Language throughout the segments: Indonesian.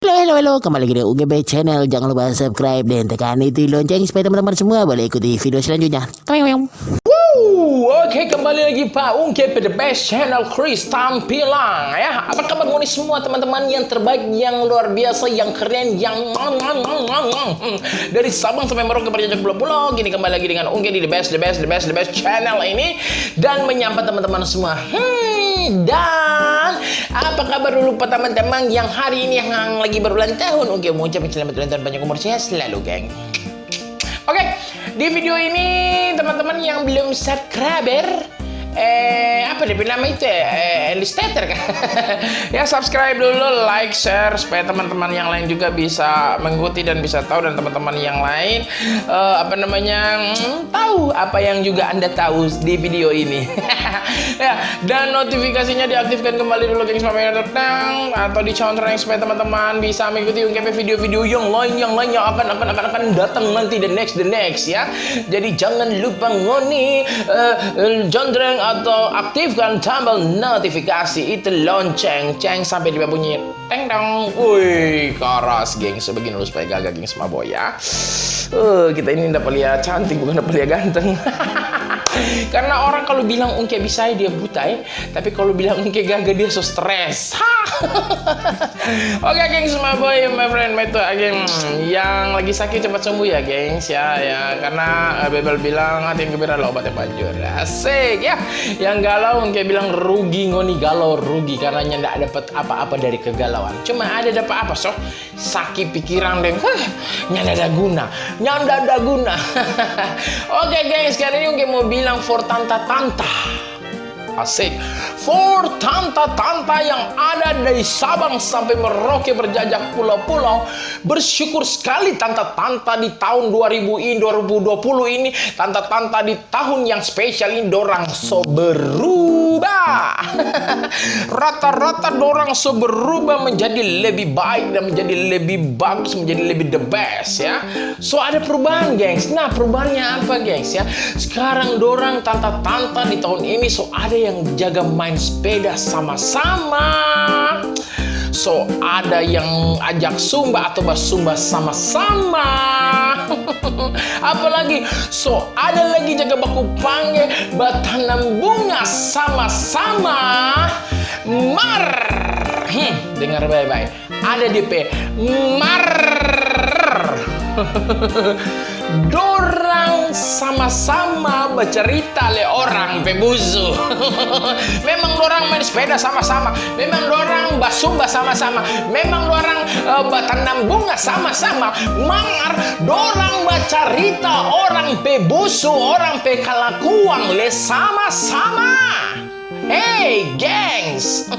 Halo, kembali lagi di UGB Channel. Jangan lupa subscribe dan tekan itu lonceng supaya teman-teman semua boleh ikuti video selanjutnya. Oke, kembali lagi Pak UGB The Best Channel Chris tampilan ya. Apa kabar nih semua teman-teman yang terbaik, yang luar biasa, yang keren, yang dari Sabang sampai Merauke berjajak pulau-pulau. Gini kembali lagi dengan UGB The Best Channel ini dan menyapa teman-teman semua. Dan apa kabar dulu Pak teman-teman yang hari ini yang lagi berulang tahun? Oke, mau ucapin selamat ulang tahun, banyak umur sehat selalu, geng. Oke, di video ini teman-teman yang belum subscriber, apa dia bilang itu listener kan? Ya subscribe dulu, like, share supaya teman-teman yang lain juga bisa mengikuti dan bisa tahu, dan teman-teman yang lain tahu apa yang juga Anda tahu di video ini. Ya, dan notifikasinya diaktifkan kembali dulu geng, supaya datang atau dicontreng supaya teman-teman bisa mengikuti video-video yang lain yang akan datang nanti the next ya. Jadi jangan lupa ngoni contreng atau aktifkan tombol notifikasi itu lonceng sampai dia bunyi teng dong. Wih, keras geng, sebegini dulu supaya gagah geng semua boy ya. Kita ini dapat lihat cantik bukan dapat lihat ganteng. Karena orang kalau bilang Ungke bisa dia buta ya, tapi kalau bilang Ungke gagah dia so stres. Oke geng semua boy, my friend, my tuh geng yang lagi sakit cepat sembuh ya gengs ya, karena Bebel bilang hati yang gembira lo obatnya panjur. Asik ya. Yang galau Ungke bilang rugi, ngoni galau rugi karena ndak dapat apa-apa dari kegalauan. Cuma ada dapat apa so? Sakit pikiran deh. Nyanda ada guna. Oke gengs, sekarang ini Ungke mau bilang for tanta-tanta. Asik. For tanta-tanta yang ada dari Sabang sampai Merauke berjajak pulau-pulau, bersyukur sekali tanta-tanta di tahun 2020 ini, tanta-tanta di tahun yang spesial ini dorang so berubah. Rata-rata dorang so berubah menjadi lebih baik dan menjadi lebih bagus, menjadi lebih the best ya. So ada perubahan gengs. Nah, perubahannya apa gengs ya? Sekarang dorang tanta-tanta di tahun ini so ada yang jaga main sepeda sama-sama. So ada yang ajak sumba atau basumba sama-sama. Apalagi so ada lagi jaga baku pangge, batanam bunga sama-sama. Dengar baik-baik. Ada DP dorang sama-sama bercerita le orang pebuzu. Memang dorang main sepeda sama-sama, memang dorang basumba sama-sama, memang dorang batanam bunga sama-sama. Mangar dorang bercerita orang pebusu, orang pekalakuang le sama-sama. Hey gengs,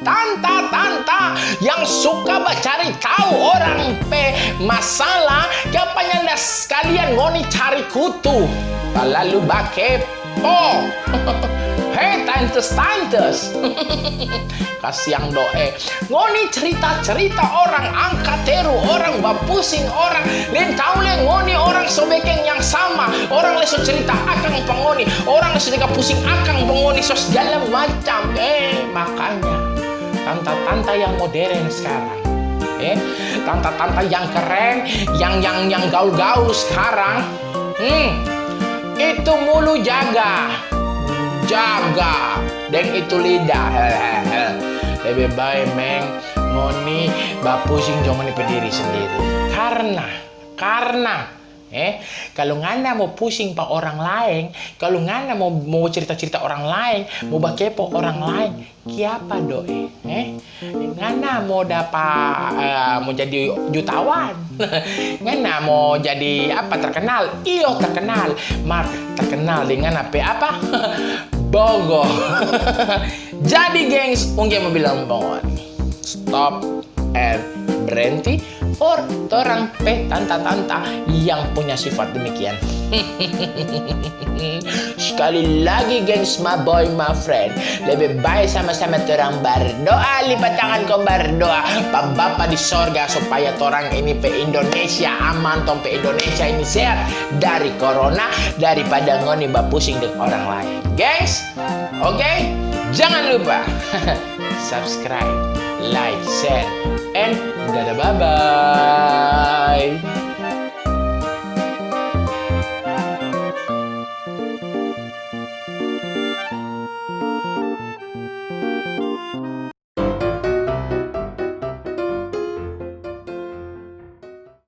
tanta-tanta yang suka cari tahu orang pe masalah, kapan anda sekalian ngoni cari kutu, lalu bakepo. Hei tantes, kasiang doe ngoni cerita-cerita orang angkat teru, orang bapusing orang len tahu le ngoni orang sobekeng yang sama, orang leso cerita akang pengoni, orang leso jaga pusing akang pengoni so segala macam. Makanya tanta-tanta yang modern sekarang, tanta-tanta yang keren, yang gaul-gaul sekarang, itu mulu jaga dan itu lidah. Lebih baik meng ngoni bapusing jangan diri sendiri. Karena kalau ngana mau pusing pak orang lain, kalau ngana mau cerita-cerita orang lain, mau bakepo orang lain, kiapa doe? Ngana mau dapat mau jadi jutawan, ngana mau jadi apa terkenal? Iyo terkenal, terkenal dengan apa? Bogo. Jadi gengs, Ungke mau bilang mohon stop and berhenti for orang tanta-tanta yang punya sifat demikian. Sekali lagi gengs, my boy, my friend, lebih baik sama-sama terang berdoa, lipat tangan kau berdoa Pak Bapa di sorga supaya orang ini pe Indonesia aman, tong pe Indonesia ini sehat dari corona, daripada ngoni bapusing dengan orang lain gengs. Oke, jangan lupa subscribe, like, share, and dadah bye-bye.